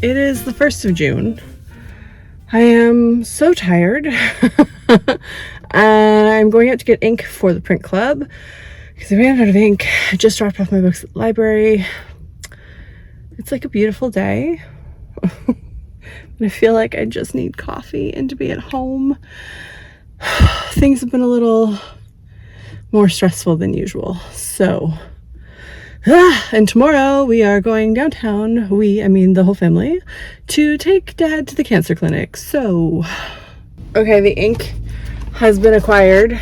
It is the 1st of June. I am so tired. I'm going out to get ink for the print club because I ran out of ink. I just dropped off my books at the library. It's like a beautiful day. I feel like I just need coffee and to be at home. Things have been a little more stressful than usual. So, and tomorrow we are going downtown, I mean the whole family, to take Dad to the cancer clinic. So, okay, the ink has been acquired.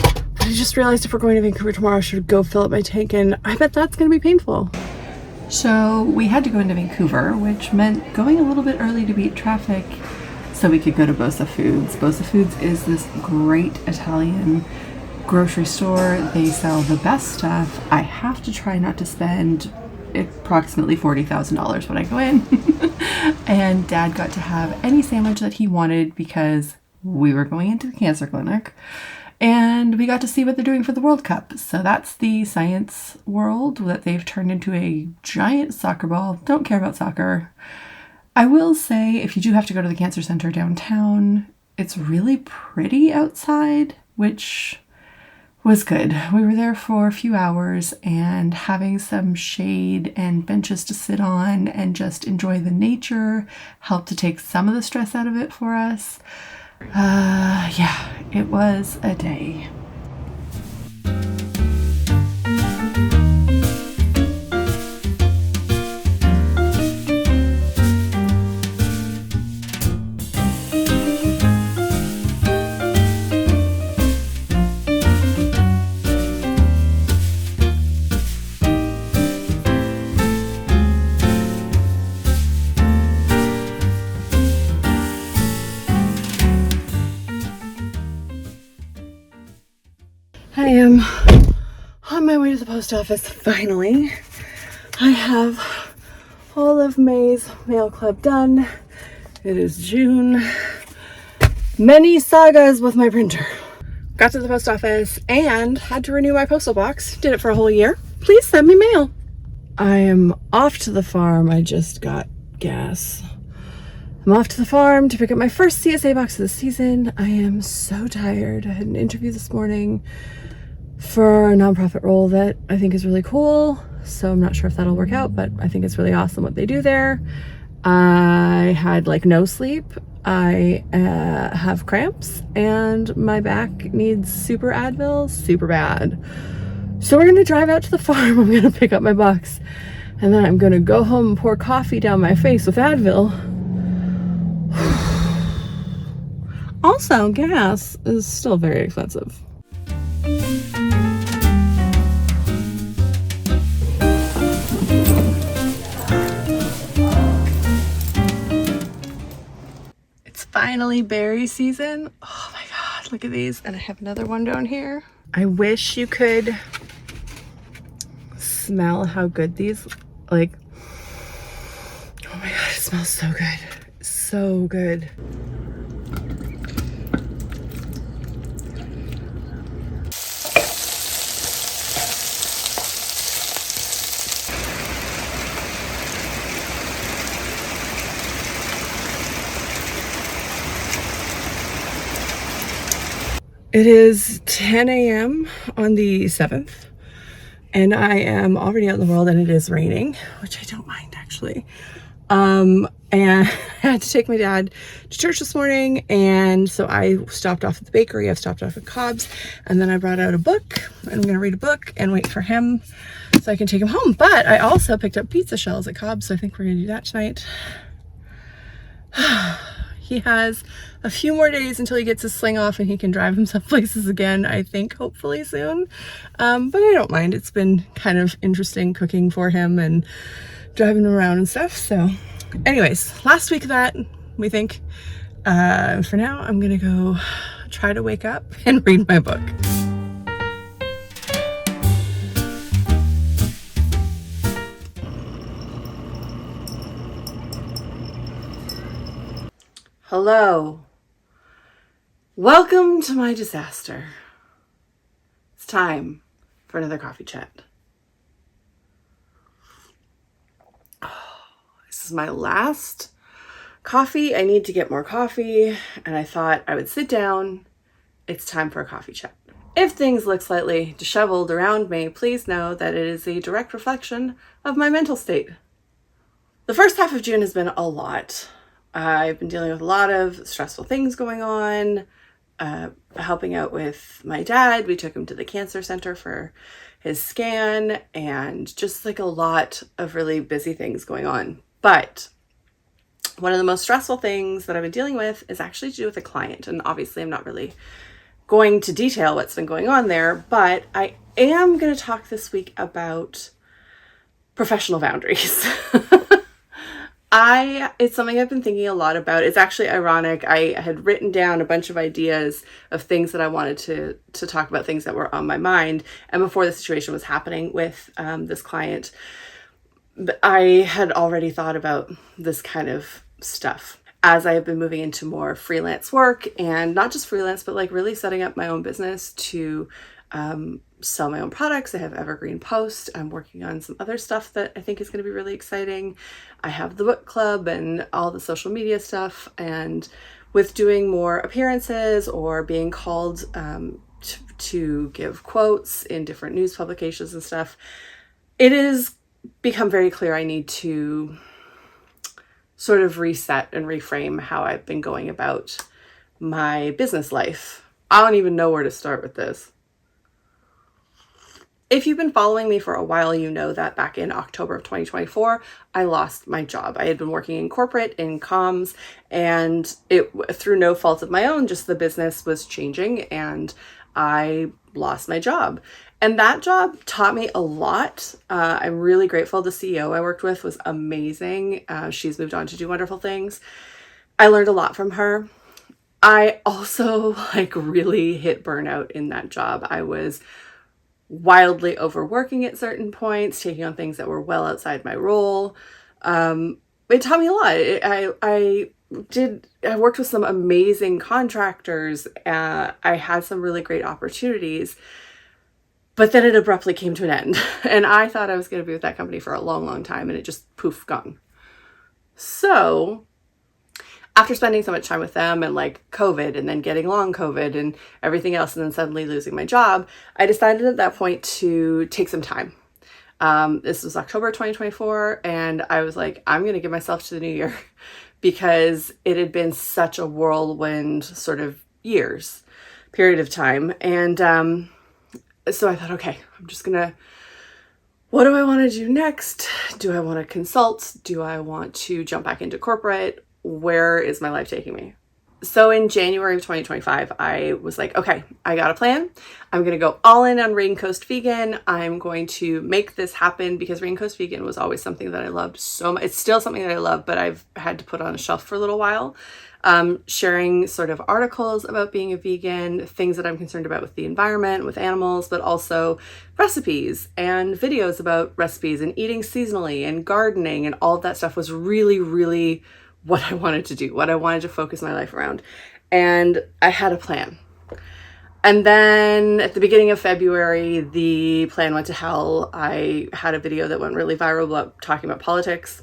But I just realized if we're going to Vancouver tomorrow, I should go fill up my tank, and I bet that's going to be painful. So we had to go into Vancouver, which meant going a little bit early to beat traffic so we could go to Bosa Foods. Bosa Foods is this great Italian grocery store. They sell the best stuff. I have to try not to spend approximately $40,000 when I go in. And Dad got to have any sandwich that he wanted because we were going into the cancer clinic. And we got to see what they're doing for the World Cup. So that's the science world that they've turned into a giant soccer ball. Don't care about soccer. I will say, if you do have to go to the cancer center downtown, it's really pretty outside, which was good. We were there for a few hours, and having some shade and benches to sit on and just enjoy the nature helped to take some of the stress out of it for us. Yeah, it was a day. I am on my way to the post office, finally. I have all of May's mail club done. It is June. Many sagas with my printer. Got to the post office and had to renew my postal box. Did it for a whole year. Please send me mail. I am off to the farm. I just got gas. I'm off to the farm to pick up my first CSA box of the season. I am so tired. I had an interview this morning for a nonprofit role that I think is really cool. So I'm not sure if that'll work out, but I think it's really awesome what they do there. I had like no sleep. I have cramps and my back needs super Advil super bad. So we're gonna drive out to the farm. I'm gonna pick up my box and then I'm gonna go home and pour coffee down my face with Advil. Also, gas is still very expensive. It's finally berry season. Oh my god, look at these. And I have another one down here. I wish you could smell how good these, like, oh my god, it smells so good. So good. It is 10 a.m. on the 7th, and I am already out in the world, and it is raining, which I don't mind actually. And I had to take my dad to church this morning, and so I stopped off at the bakery. I've stopped off at Cobb's, and then I brought out a book, and I'm gonna read a book and wait for him so I can take him home. But I also picked up pizza shells at Cobb's, so I think we're gonna do that tonight. He has a few more days until he gets his sling off and he can drive himself places again, I think, hopefully soon. But I don't mind. It's been kind of interesting cooking for him and driving him around and stuff. So anyways, last week of that, we think. For now, I'm gonna go try to wake up and read my book. Hello. Welcome to my disaster. It's time for another coffee chat. This is my last coffee. I need to get more coffee, and I thought I would sit down. It's time for a coffee chat. If things look slightly disheveled around me, please know that it is a direct reflection of my mental state. The first half of June has been a lot. I've been dealing with a lot of stressful things going on, helping out with my dad. We took him to the cancer center for his scan, and just like a lot of really busy things going on. But one of the most stressful things that I've been dealing with is actually to do with a client. And obviously I'm not really going to detail what's been going on there, but I am going to talk this week about professional boundaries. It's something I've been thinking a lot about. It's actually ironic. I had written down a bunch of ideas of things that I wanted to talk about, things that were on my mind. And before the situation was happening with this client, I had already thought about this kind of stuff as I have been moving into more freelance work, and not just freelance, but like really setting up my own business to sell my own products. I have Evergreen Post. I'm working on some other stuff that I think is going to be really exciting. I have the book club and all the social media stuff. And with doing more appearances or being called to give quotes in different news publications and stuff, it has become very clear I need to sort of reset and reframe how I've been going about my business life. I don't even know where to start with this. If you've been following me for a while, you know that back in October of 2024, I lost my job. I had been working in corporate, in comms, and it, through no fault of my own, just the business was changing and I lost my job. And that job taught me a lot. I'm really grateful. The CEO I worked with was amazing. She's moved on to do wonderful things. I learned a lot from her. I also really hit burnout in that job. I was wildly overworking at certain points, taking on things that were well outside my role. It taught me a lot. I worked with some amazing contractors. I had some really great opportunities, but then it abruptly came to an end. And I thought I was going to be with that company for a long, long time, and it just poof, gone. So after spending so much time with them and like COVID and then getting long COVID and everything else, and then suddenly losing my job, I decided at that point to take some time. This was October 2024, and I was like, I'm going to give myself to the new year because it had been such a whirlwind sort of period of time. And so I thought, okay, I'm just going to, what do I want to do next? Do I want to consult? Do I want to jump back into corporate? Where is my life taking me? So in January of 2025, I was like, okay, I got a plan. I'm going to go all in on Raincoast Vegan. I'm going to make this happen because Raincoast Vegan was always something that I loved so much. It's still something that I love, but I've had to put on a shelf for a little while. Sharing sort of articles about being a vegan, things that I'm concerned about with the environment, with animals, but also recipes and videos about recipes and eating seasonally and gardening, and all of that stuff was really, really what I wanted to do, what I wanted to focus my life around. And I had a plan. And then at the beginning of February, the plan went to hell. I had a video that went really viral about talking about politics.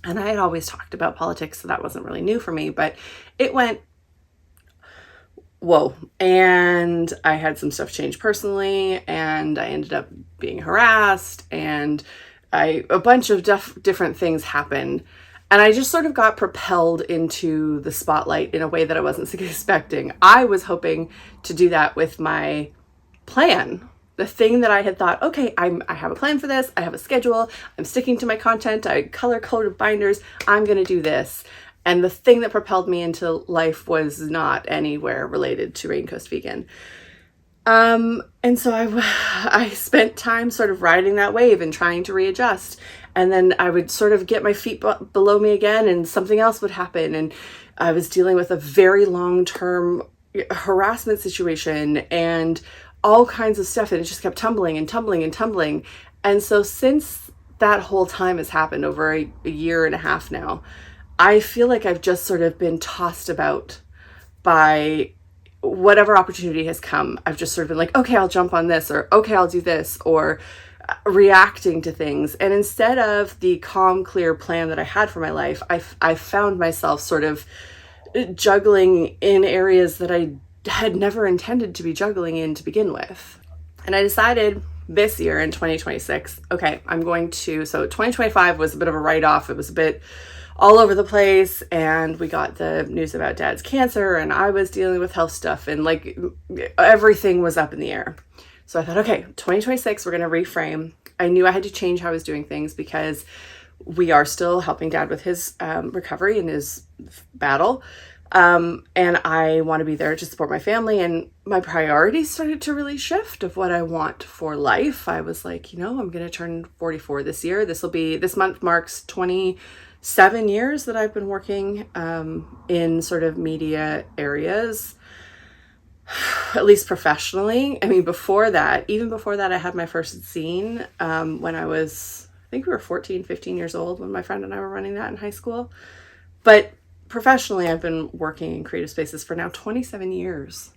And I had always talked about politics, so that wasn't really new for me, but it went, whoa. And I had some stuff change personally, and I ended up being harassed, and a bunch of different things happened. And I just sort of got propelled into the spotlight in a way that I wasn't expecting. I was hoping to do that with my plan. The thing that I had thought, okay, I have a plan for this. I have a schedule. I'm sticking to my content. I color-coded binders. I'm going to do this. And the thing that propelled me into life was not anywhere related to Raincoast Vegan. And so I spent time sort of riding that wave and trying to readjust. And then I would sort of get my feet below me again, and something else would happen. And I was dealing with a very long-term harassment situation and all kinds of stuff. And it just kept tumbling and tumbling and tumbling. And so since that whole time has happened over a year and a half now, I feel like I've just sort of been tossed about by whatever opportunity has come. I've just sort of been like, okay, I'll jump on this, or okay, I'll do this, or reacting to things. And instead of the calm, clear plan that I had for my life, I found myself sort of juggling in areas that I had never intended to be juggling in to begin with. And I decided this year in 2026, okay, so 2025 was a bit of a write-off. It was a bit all over the place, and we got the news about Dad's cancer, and I was dealing with health stuff, and like everything was up in the air. So I thought, okay, 2026, we're going to reframe. I knew I had to change how I was doing things because we are still helping Dad with his recovery and his battle. And I want to be there to support my family, and my priorities started to really shift of what I want for life. I was like, I'm going to turn 44 this year. This month marks 27 years that I've been working in sort of media areas, at least professionally. I mean, even before that, I had my first zine when I think we were 14, 15 years old when my friend and I were running that in high school. But professionally, I've been working in creative spaces for now 27 years.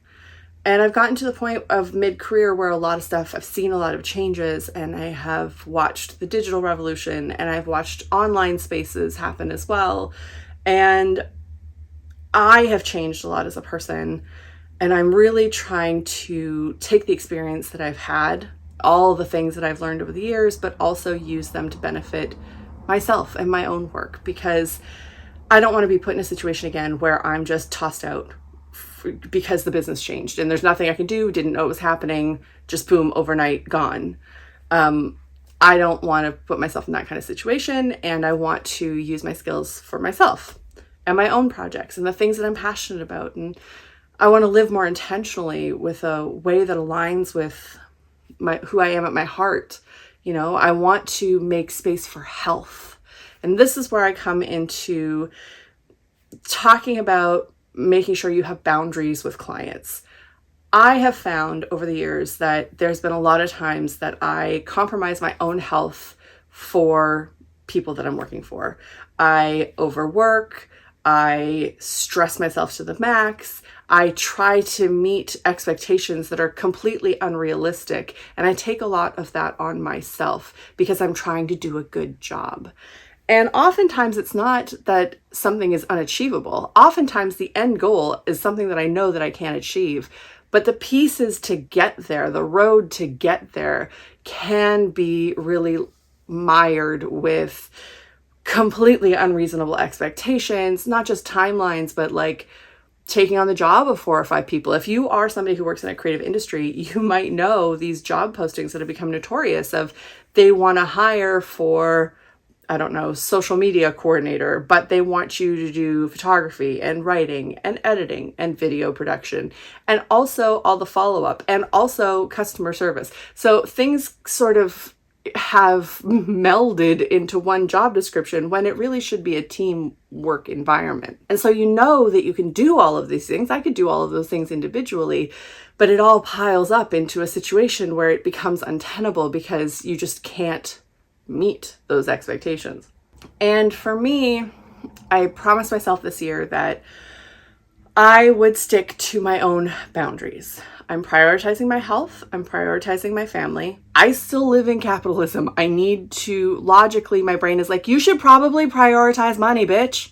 And I've gotten to the point of mid-career where I've seen a lot of changes, and I have watched the digital revolution, and I've watched online spaces happen as well. And I have changed a lot as a person, and I'm really trying to take the experience that I've had, all the things that I've learned over the years, but also use them to benefit myself and my own work, because I don't want to be put in a situation again where I'm just tossed out because the business changed and there's nothing I can do, didn't know it was happening, just boom, overnight, gone. I don't want to put myself in that kind of situation, and I want to use my skills for myself and my own projects and the things that I'm passionate about. And I want to live more intentionally with a way that aligns with who I am at my heart. I want to make space for health. And this is where I come into talking about making sure you have boundaries with clients. I have found over the years that there's been a lot of times that I compromise my own health for people that I'm working for. I overwork, I stress myself to the max, I try to meet expectations that are completely unrealistic, and I take a lot of that on myself because I'm trying to do a good job. And oftentimes it's not that something is unachievable. Oftentimes the end goal is something that I know that I can't achieve, but the pieces to get there, the road to get there, can be really mired with completely unreasonable expectations, not just timelines, but like taking on the job of 4 or 5 people. If you are somebody who works in a creative industry, you might know these job postings that have become notorious of they want to hire for, I don't know, social media coordinator, but they want you to do photography and writing and editing and video production and also all the follow-up and also customer service. So things sort of have melded into one job description when it really should be a teamwork environment. And so that you can do all of these things. I could do all of those things individually, but it all piles up into a situation where it becomes untenable because you just can't meet those expectations. And for me, I promised myself this year that I would stick to my own boundaries. I'm prioritizing my health. I'm prioritizing my family. I still live in capitalism. I need to, logically, my brain is like, you should probably prioritize money, bitch.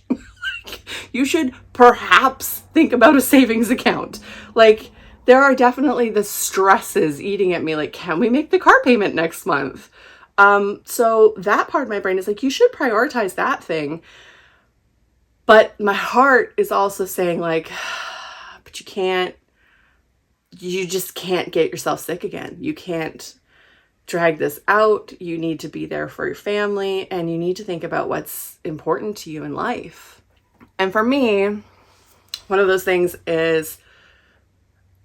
You should perhaps think about a savings account. Like, there are definitely the stresses eating at me. Like, can we make the car payment next month? So that part of my brain is like, you should prioritize that thing. But my heart is also saying like, but you just can't get yourself sick again. You can't drag this out. You need to be there for your family, and you need to think about what's important to you in life. And for me, one of those things is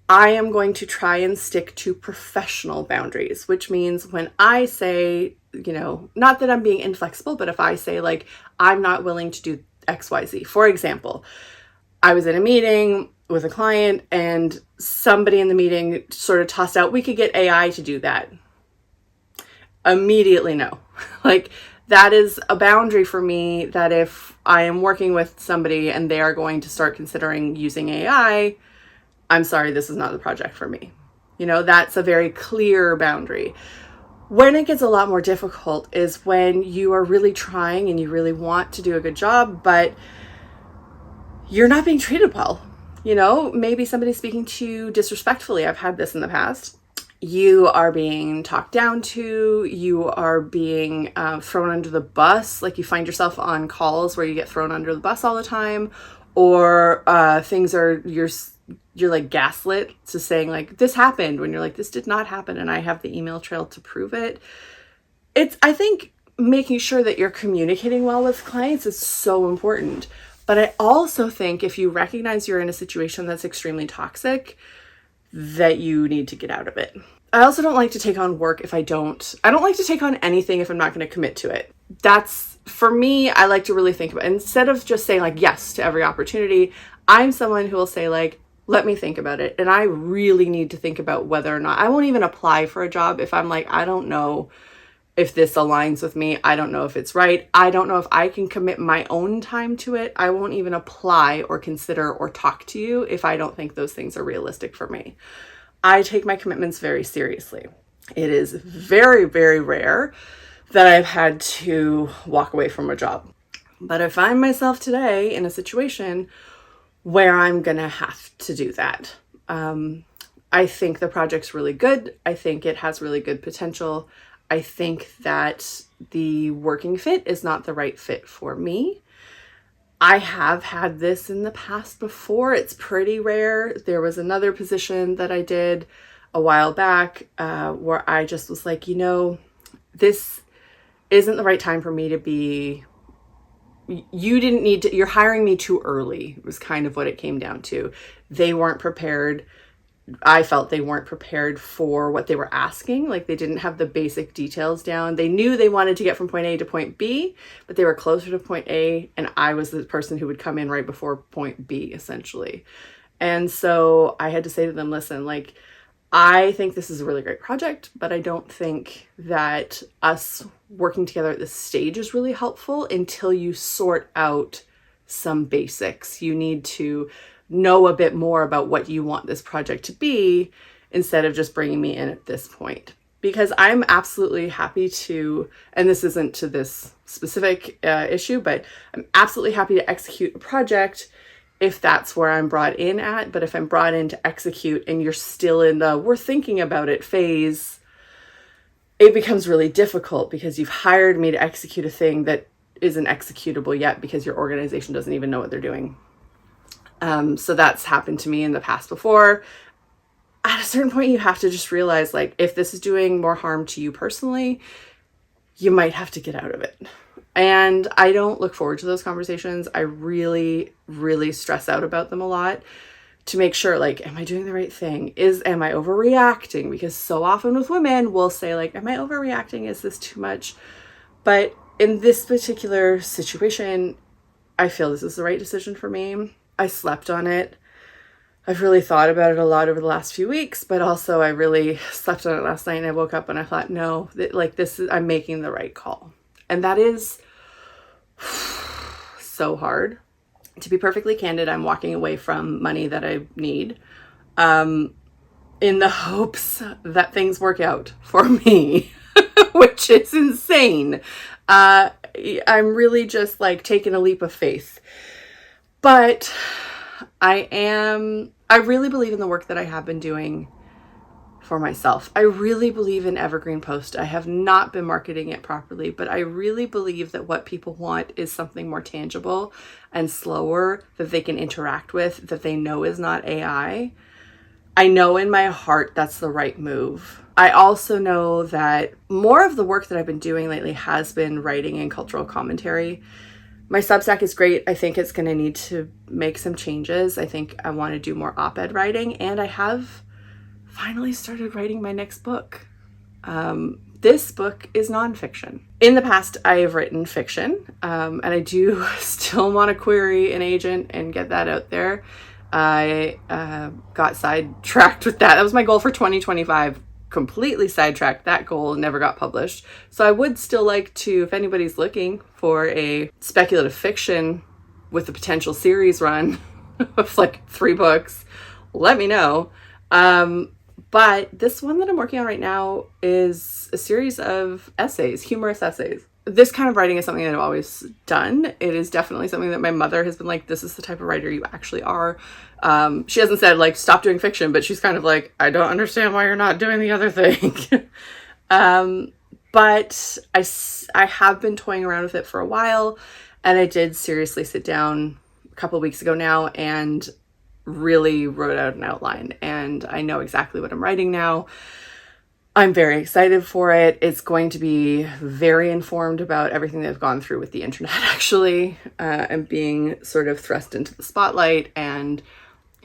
I am going to try and stick to professional boundaries, which means when I say, not that I'm being inflexible, but if I say like, I'm not willing to do XYZ. For example, I was in a meeting with a client and somebody in the meeting sort of tossed out, we could get AI to do that. Immediately no. Like, that is a boundary for me, that if I am working with somebody and they are going to start considering using AI, I'm sorry, this is not the project for me. That's a very clear boundary. When it gets a lot more difficult is when you are really trying and you really want to do a good job, but you're not being treated well. You know, maybe somebody's speaking to you disrespectfully. I've had this in the past. You are being talked down to, you are being thrown under the bus. Like you find yourself on calls where you get thrown under the bus all the time, or you're like gaslit to saying like this happened when you're like, this did not happen and I have the email trail to prove it. I think making sure that you're communicating well with clients is so important. But I also think if you recognize you're in a situation that's extremely toxic, that you need to get out of it. I also don't like to take on work I don't like to take on anything if I'm not going to commit to it. That's, for me, I like to really think about it. Instead of just saying like yes to every opportunity, I'm someone who will say like, let me think about it. And I really need to think about whether or not, I won't even apply for a job if I'm like, I don't know if this aligns with me. I don't know if it's right. I don't know if I can commit my own time to it. I won't even apply or consider or talk to you if I don't think those things are realistic for me. I take my commitments very seriously. It is very, very rare that I've had to walk away from a job. But I find myself today in a situation where I'm going to have to do that. I think the project's really good. I think it has really good potential. I think that the working fit is not the right fit for me. I have had this in the past before. It's pretty rare. There was another position that I did a while back where I just was like, this isn't the right time for me to be, you're hiring me too early, was kind of what it came down to. They weren't prepared. I felt they weren't prepared for what they were asking. Like they didn't have the basic details down. They knew they wanted to get from point A to point B, but they were closer to point A. And I was the person who would come in right before point B, essentially. And so I had to say to them, listen, like, I think this is a really great project, but I don't think that us working together at this stage is really helpful until you sort out some basics. You need to know a bit more about what you want this project to be instead of just bringing me in at this point. Because I'm absolutely happy to, and this isn't to this specific issue, but I'm absolutely happy to execute a project if that's where I'm brought in at. But if I'm brought in to execute and you're still in the we're thinking about it phase, it becomes really difficult because you've hired me to execute a thing that isn't executable yet because your organization doesn't even know what they're doing. So that's happened to me in the past before. At a certain point, you have to just realize, like, if this is doing more harm to you personally, you might have to get out of it. And I don't look forward to those conversations. I really, really stress out about them a lot to make sure, like, am I doing the right thing? Am I overreacting? Because so often with women, we'll say, like, am I overreacting? Is this too much? But in this particular situation, I feel this is the right decision for me. I slept on it. I've really thought about it a lot over the last few weeks, but also I really slept on it last night and I woke up and I thought, no, I'm making the right call. And that is so hard. To be perfectly candid, I'm walking away from money that I need in the hopes that things work out for me, which is insane. I'm really just like taking a leap of faith. But I really believe in the work that I have been doing for myself. I really believe in Evergreen Post. I have not been marketing it properly, but I really believe that what people want is something more tangible and slower that they can interact with, that they know is not AI. I know in my heart that's the right move. I also know that more of the work that I've been doing lately has been writing and cultural commentary. My Substack is great. I think it's going to need to make some changes. I think I want to do more op-ed writing, and I have finally started writing my next book. This book is nonfiction. In the past, I have written fiction, and I do still want to query an agent and get that out there. I got sidetracked with that. That was my goal for 2025. Completely sidetracked. That goal never got published. So I would still like to, if anybody's looking for a speculative fiction with a potential series run of like 3 books, let me know. But But this one that I'm working on right now is a series of essays, humorous essays. This kind of writing is something that I've always done. It is definitely something that my mother has been like, this is the type of writer you actually are. She hasn't said like, stop doing fiction, but she's kind of like, I don't understand why you're not doing the other thing. But I have been toying around with it for a while, and I did seriously sit down a couple of weeks ago now and really wrote out an outline, and I know exactly what I'm writing now. I'm very excited for it. It's going to be very informed about everything that I've gone through with the internet, actually, and being sort of thrust into the spotlight and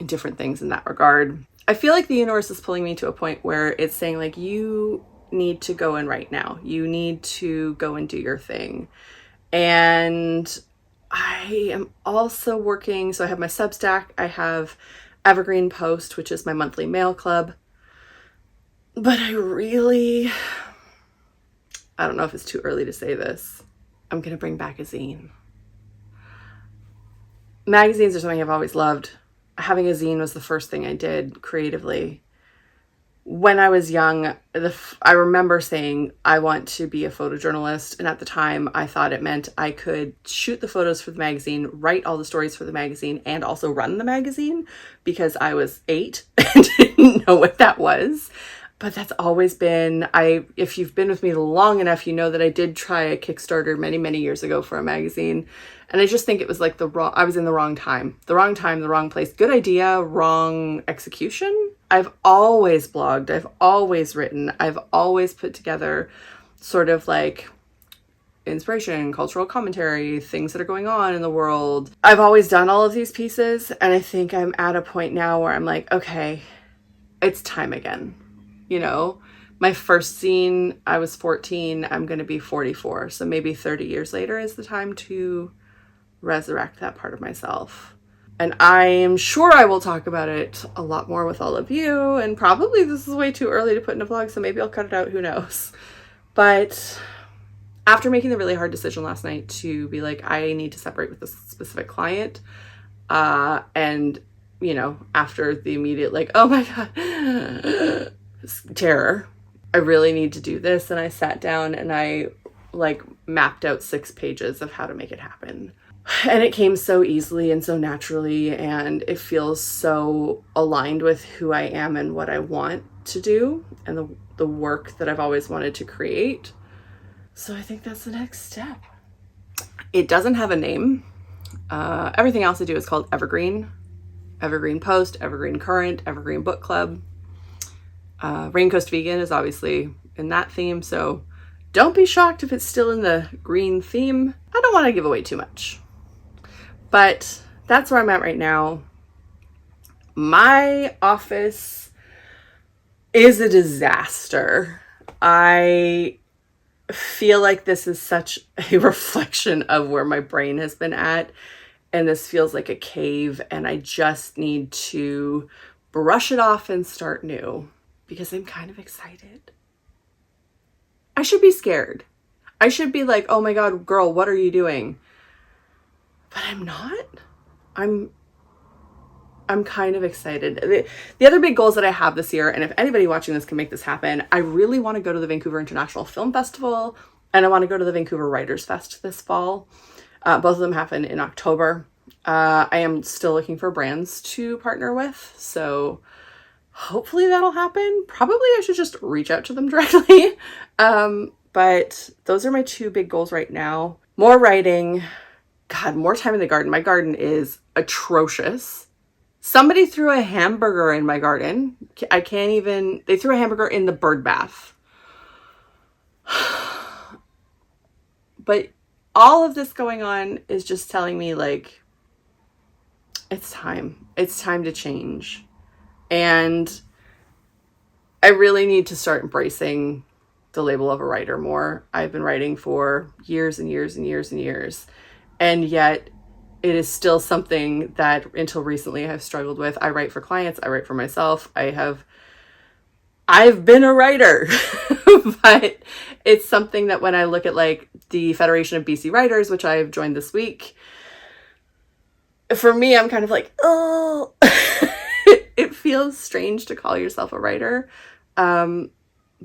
different things in that regard. I feel like the universe is pulling me to a point where it's saying like, you need to go and write now. You need to go and do your thing. And I am also working, so I have my Substack, I have Evergreen Post, which is my monthly mail club. But I don't know if it's too early to say this. I'm going to bring back a zine. Magazines are something I've always loved. Having a zine was the first thing I did creatively. When I was young, I remember saying, I want to be a photojournalist. And at the time, I thought it meant I could shoot the photos for the magazine, write all the stories for the magazine, and also run the magazine, because I was 8 and didn't know what that was. But that's always been, if you've been with me long enough, you know that I did try a Kickstarter many, many years ago for a magazine. And I just think it was like I was in the wrong time, the wrong place. Good idea, wrong execution. I've always blogged. I've always written. I've always put together sort of like inspiration, cultural commentary, things that are going on in the world. I've always done all of these pieces. And I think I'm at a point now where I'm like, okay, it's time again. You know, my first zine, I was 14, I'm going to be 44. So maybe 30 years later is the time to resurrect that part of myself. And I am sure I will talk about it a lot more with all of you. And probably this is way too early to put in a vlog, so maybe I'll cut it out, who knows. But after making the really hard decision last night to be like, I need to separate with this specific client, and, you know, after the immediate like, oh my God, terror, I really need to do this. And I sat down and I like mapped out 6 pages of how to make it happen. And it came so easily and so naturally, and it feels so aligned with who I am and what I want to do and the work that I've always wanted to create. So I think that's the next step. It doesn't have a name. Everything else I do is called Evergreen. Evergreen Post, Evergreen Current, Evergreen Book Club. Raincoast Vegan is obviously in that theme, so don't be shocked if it's still in the green theme. I don't want to give away too much. But that's where I'm at right now. My office is a disaster. I feel like this is such a reflection of where my brain has been at. And this feels like a cave, and I just need to brush it off and start new, because I'm kind of excited. I should be scared. I should be like, oh my God, girl, what are you doing? But I'm not. I'm kind of excited. The other big goals that I have this year, and if anybody watching this can make this happen, I really want to go to the Vancouver International Film Festival, and I want to go to the Vancouver Writers Fest this fall. Both of them happen in October. I am still looking for brands to partner with, so hopefully that'll happen. Probably I should just reach out to them directly. But those are my 2 big goals right now. More writing. God, more time in the garden. My garden is atrocious. Somebody threw a hamburger in my garden. They threw a hamburger in the bird bath. But all of this going on is just telling me like, it's time. It's time to change. And I really need to start embracing the label of a writer more. I've been writing for years and years and years and years. And yet it is still something that until recently I've struggled with. I write for clients. I write for myself. I've been a writer, but it's something that when I look at like the Federation of BC Writers, which I've joined this week, for me, I'm kind of like, oh, It feels strange to call yourself a writer, but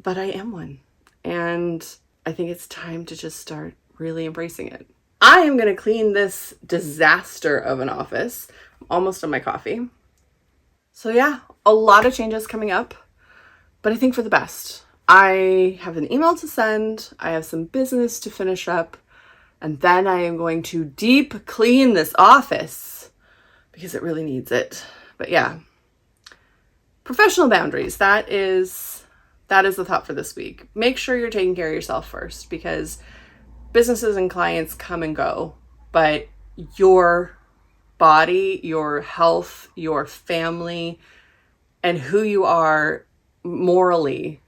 I am one. And I think it's time to just start really embracing it. I am going to clean this disaster of an office. I'm almost on my coffee. So yeah, a lot of changes coming up, but I think for the best. I have an email to send. I have some business to finish up. And then I am going to deep clean this office because it really needs it. But yeah, professional boundaries. That is the thought for this week. Make sure you're taking care of yourself first, because businesses and clients come and go, but your body, your health, your family, and who you are morally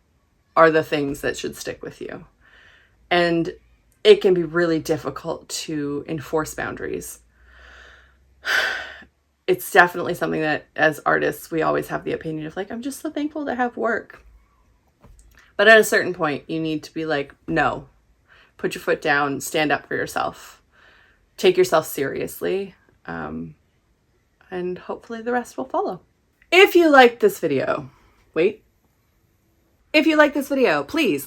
are the things that should stick with you. And it can be really difficult to enforce boundaries. It's definitely something that as artists, we always have the opinion of like, I'm just so thankful to have work. But at a certain point, you need to be like, no, put your foot down, stand up for yourself, take yourself seriously, and hopefully the rest will follow. If you like this video, please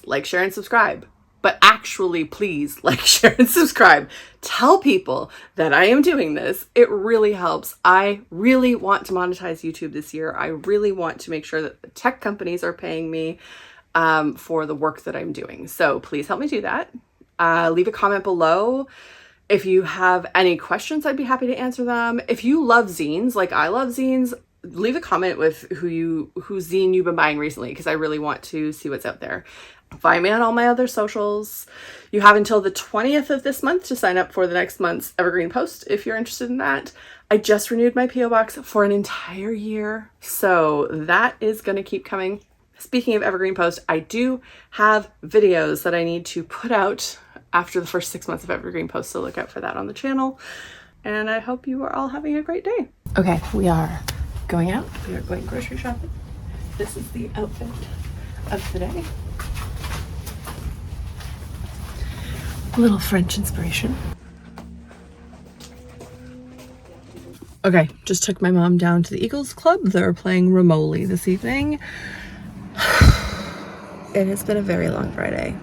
like, share, and subscribe. But actually, please like, share, and subscribe. Tell people that I am doing this. It really helps. I really want to monetize YouTube this year. I really want to make sure that the tech companies are paying me for the work that I'm doing. So please help me do that. Leave a comment below. If you have any questions, I'd be happy to answer them. If you love zines, like I love zines, leave a comment with whose zine you've been buying recently, because I really want to see what's out there. Find me on all my other socials. You have until the 20th of this month to sign up for the next month's Evergreen Post if you're interested in that. I just renewed my P.O. box for an entire year, so that is going to keep coming. Speaking of Evergreen Post, I do have videos that I need to put out after the first 6 months of Evergreen Post, so look out for that on the channel. And I hope you are all having a great day. Okay, we are going out. We are going grocery shopping. This is the outfit of the day. A little French inspiration. Okay, just took my mom down to the Eagles Club. They're playing Remoli this evening. It has been a very long Friday.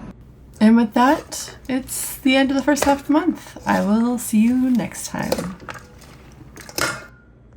And with that, it's the end of the first half of the month. I will see you next time.